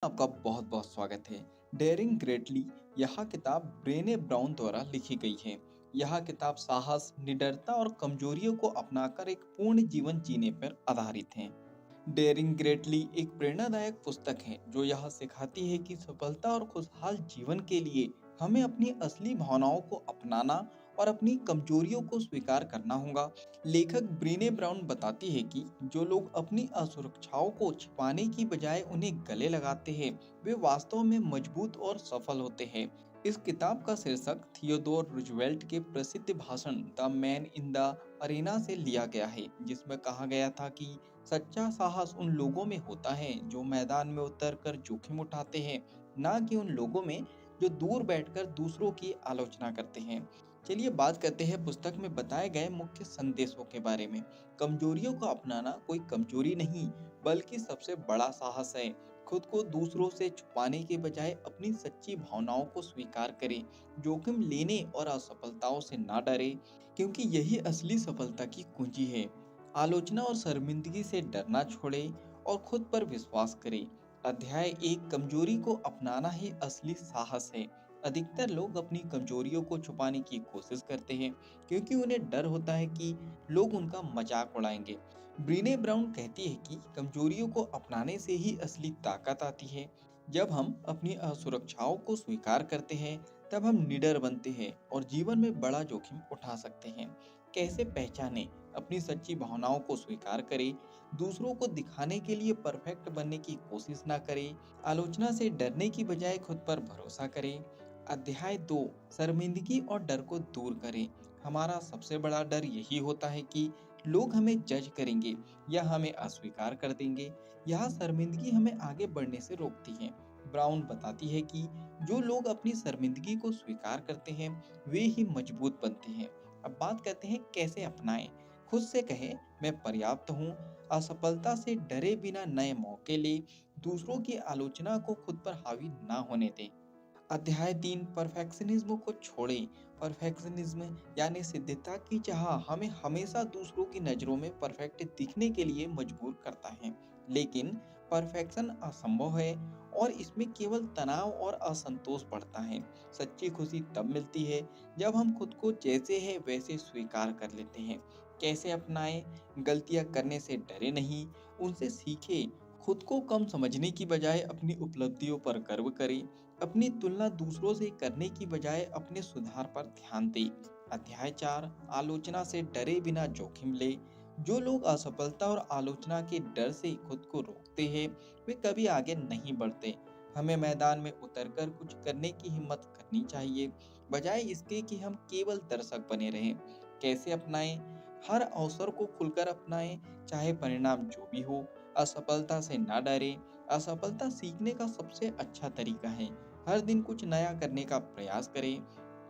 आपका बहुत बहुत स्वागत है। डेयरिंग ग्रेटली यह किताब ब्रेने ब्राउन द्वारा लिखी गई है। यह किताब साहस, निडरता और कमजोरियों को अपनाकर एक पूर्ण जीवन जीने पर आधारित है। डेयरिंग ग्रेटली एक प्रेरणादायक पुस्तक है जो यह सिखाती है कि सफलता और खुशहाल जीवन के लिए हमें अपनी असली भावनाओं को अपनाना और अपनी कमजोरियों को स्वीकार करना होगा। लेखक ब्रीने ब्राउन बताती है कि जो लोग अपनी असुरक्षाओं को छिपाने की बजाय उन्हें गले लगाते हैं, वे वास्तव में मजबूत और सफल होते हैं। इस किताब का शीर्षक थियोडोर रूजवेल्ट के प्रसिद्ध भाषण the man in the Arena से लिया गया है, जिसमें कहा गया था कि सच्चा साहस उन लोगों में होता है जो मैदान में उतरकर जोखिम उठाते हैं, ना कि उन लोगों में जो दूर बैठकर दूसरों की आलोचना करते हैं। चलिए बात करते हैं पुस्तक में बताए गए मुख्य संदेशों के बारे में। कमजोरियों को अपनाना कोई कमजोरी नहीं, बल्कि सबसे बड़ा साहस है। खुद को दूसरों से छुपाने के बजाय अपनी सच्ची भावनाओं को स्वीकार करें। जोखिम लेने और असफलताओं से ना डरे, क्योंकि यही असली सफलता की कुंजी है। आलोचना और शर्मिंदगी से डरना छोड़े और खुद पर विश्वास करें। अध्याय 1 कमजोरी को अपनाना ही असली साहस है। अधिकतर लोग अपनी कमजोरियों को छुपाने की कोशिश करते हैं क्योंकि उन्हें डर होता है कि लोग उनका मजाक उड़ाएंगे। ब्रीने ब्राउन कहती है कि कमजोरियों को अपनाने से ही असली ताकत आती है। जब हम अपनी असुरक्षाओं को स्वीकार करते हैं, तब हम निडर बनते हैं और जीवन में बड़ा जोखिम उठा सकते हैं। कैसे पहचानें? अपनी सच्ची भावनाओं को स्वीकार करें। दूसरों को दिखाने के लिए परफेक्ट बनने की कोशिश ना करें। आलोचना से डरने की बजाय खुद पर भरोसा करें। अध्याय 2 शर्मिंदगी और डर को दूर करें। हमारा सबसे बड़ा डर यही होता है कि लोग हमें जज करेंगे या हमें अस्वीकार कर देंगे। यह शर्मिंदगी हमें आगे बढ़ने से रोकती है। ब्राउन बताती है कि जो लोग अपनी शर्मिंदगी को स्वीकार करते हैं, वे ही मजबूत बनते हैं। अब बात करते हैं कैसे अपनाएं। खुद से कहें, मैं पर्याप्त हूँ। असफलता से डरे बिना नए मौके ले। दूसरों की आलोचना को खुद पर हावी ना होने दें। अध्याय 3 परफेक्शनिज्म को छोड़ें। परफेक्शनिज्म यानी सिद्धता की चाह हमें हमेशा दूसरों की नज़रों में परफेक्ट दिखने के लिए मजबूर करता है। लेकिन परफेक्शन असंभव है और इसमें केवल तनाव और असंतोष बढ़ता है। सच्ची खुशी तब मिलती है जब हम खुद को जैसे है वैसे स्वीकार कर लेते हैं। कैसे अपनाएं? गलतियां करने से डरे नहीं, उनसे सीखें। खुद को कम समझने की बजाय अपनी उपलब्धियों पर गर्व करें। अपनी तुलना दूसरों से करने की बजाय अपने सुधार पर ध्यान दें। अध्याय 4 आलोचना से डरे बिना जोखिम ले। जो लोग असफलता और आलोचना के डर से खुद को रोकते हैं, वे कभी आगे नहीं बढ़ते। हमें मैदान में उतरकर कुछ करने की हिम्मत करनी चाहिए, बजाय इसके कि हम केवल दर्शक बने रहें। कैसे अपनाएं? हर अवसर को खुलकर अपनाएं, चाहे परिणाम जो भी हो। असफलता से ना डरें। असफलता सीखने का सबसे अच्छा तरीका है। हर दिन कुछ नया करने का प्रयास करें।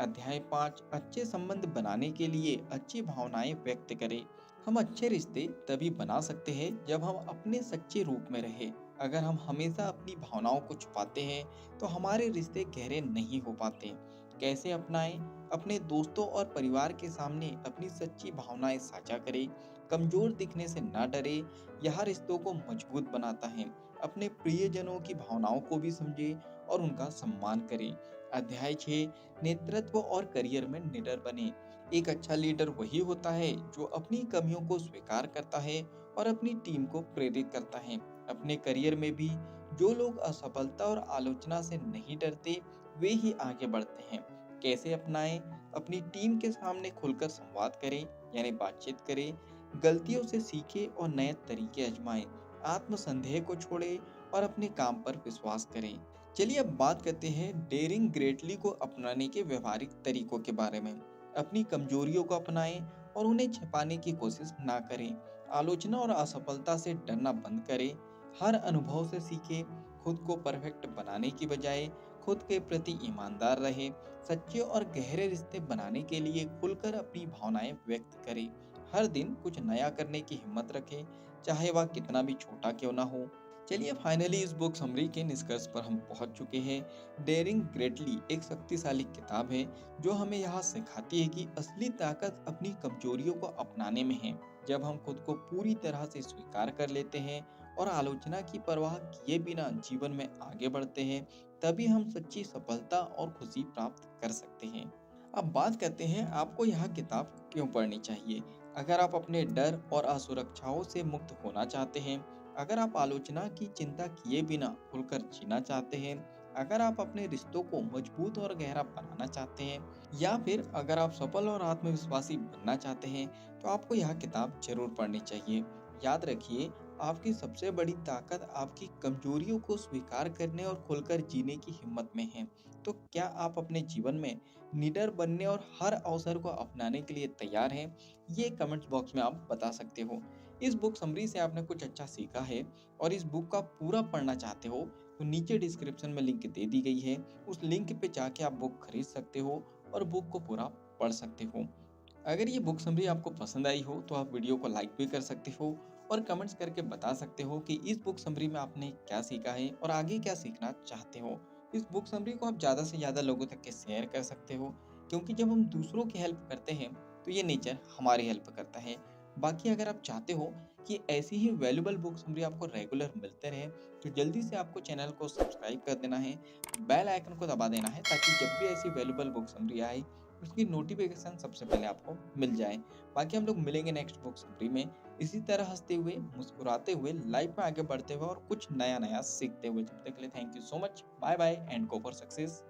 अध्याय 5 अच्छे संबंध बनाने के लिए अच्छी भावनाएं व्यक्त करें। हम अच्छे रिश्ते तभी बना सकते हैं जब हम अपने सच्चे रूप में रहें। अगर हम हमेशा अपनी भावनाओं को छुपाते हैं, तो हमारे रिश्ते गहरे नहीं हो पाते। कैसे अपनाएं? अपने दोस्तों और परिवार के सामने अपनी सच्ची भावनाएं साझा करें। कमजोर दिखने से ना डरे, यह रिश्तों को मजबूत बनाता है। अपने प्रियजनों की भावनाओं को भी समझे और उनका सम्मान करें। अध्याय 6 नेतृत्व और करियर में निडर बने। एक अच्छा लीडर वही होता है जो अपनी कमियों को स्वीकार करता है और अपनी टीम को प्रेरित करता है। अपने करियर में भी जो लोग असफलता और आलोचना से नहीं डरते, वे ही आगे बढ़ते हैं। कैसे अपनाएं? अपनी टीम के सामने खुलकर संवाद करें, यानी बातचीत करें। गलतियों से सीखें और नए तरीके आजमाएं। आत्मसंदेह को छोड़ें और अपने काम पर विश्वास करें। चलिए अब बात करते हैं डेयरिंग ग्रेटली को अपनाने के व्यवहारिक तरीकों के बारे में। अपनी कमजोरियों को अपनाएं और उन्हें छिपाने की कोशिश ना करें। आलोचना और असफलता से डरना बंद करें। हर अनुभव से सीखें। खुद को परफेक्ट बनाने की बजाय खुद के प्रति ईमानदार रहे। सच्चे और गहरे रिश्ते बनाने के लिए खुलकर अपनी भावनाएं व्यक्त करें। हर दिन कुछ नया करने की हिम्मत रखें, चाहे वह कितना भी छोटा क्यों ना हो। चलिए फाइनली इस बुक समरी के निष्कर्ष पर हम पहुंच चुके हैं। डेयरिंग ग्रेटली एक शक्तिशाली किताब है जो हमें यह सिखाती है कि असली ताकत अपनी कमजोरियों को अपनाने में है। जब हम खुद को पूरी तरह से स्वीकार कर लेते हैं और आलोचना की परवाह किए बिना जीवन में आगे बढ़ते हैं, तभी हम सच्ची सफलता और खुशी प्राप्त कर सकते हैं। अब बात करते हैं आपको यह किताब क्यों पढ़नी चाहिए। अगर आप अपने डर और असुरक्षाओं से मुक्त होना चाहते हैं, अगर आप आलोचना की चिंता किए बिना खुलकर जीना चाहते हैं, अगर आप अपने रिश्तों को मजबूत और गहरा बनाना चाहते हैं, या फिर अगर आप सफल और आत्मविश्वासी बनना चाहते हैं, तो आपको यह किताब जरूर पढ़नी चाहिए। याद रखिए, आपकी सबसे बड़ी ताकत आपकी कमजोरियों को स्वीकार करने और खुलकर जीने की हिम्मत में है। तो क्या आप अपने जीवन में निडर बनने और हर अवसर को अपनाने के लिए तैयार हैं? ये कमेंट्स बॉक्स में आप बता सकते हो। इस बुक समरी से आपने कुछ अच्छा सीखा है और इस बुक का पूरा पढ़ना चाहते हो, तो नीचे डिस्क्रिप्शन में लिंक दे दी गई है। उस लिंक पे जाके आप बुक खरीद सकते हो और बुक को पूरा पढ़ सकते हो। अगर ये बुक समरी आपको पसंद आई हो तो आप वीडियो को लाइक भी कर सकते हो और कमेंट्स करके बता सकते हो कि इस बुक समरी में आपने क्या सीखा है और आगे क्या सीखना चाहते हो। इस बुक समरी को आप ज़्यादा से ज़्यादा लोगों तक के शेयर कर सकते हो, क्योंकि जब हम दूसरों की हेल्प करते हैं तो ये नेचर हमारी हेल्प करता है। बाकी अगर आप चाहते हो कि ऐसी ही वैल्यूबल बुक समरी आपको रेगुलर मिलते रहे, तो जल्दी से आपको चैनल को सब्सक्राइब कर देना है, बेल आइकन को दबा देना है, ताकि जब भी ऐसी वैल्यूबल बुक समरी आए उसकी नोटिफिकेशन सबसे पहले आपको मिल जाए। बाकी हम लोग मिलेंगे नेक्स्ट बुक समरी में, इसी तरह हंसते हुए, मुस्कुराते हुए, लाइफ में आगे बढ़ते हुए और कुछ नया नया सीखते हुए। जब तक के लिए thank you so much, bye bye and go for success.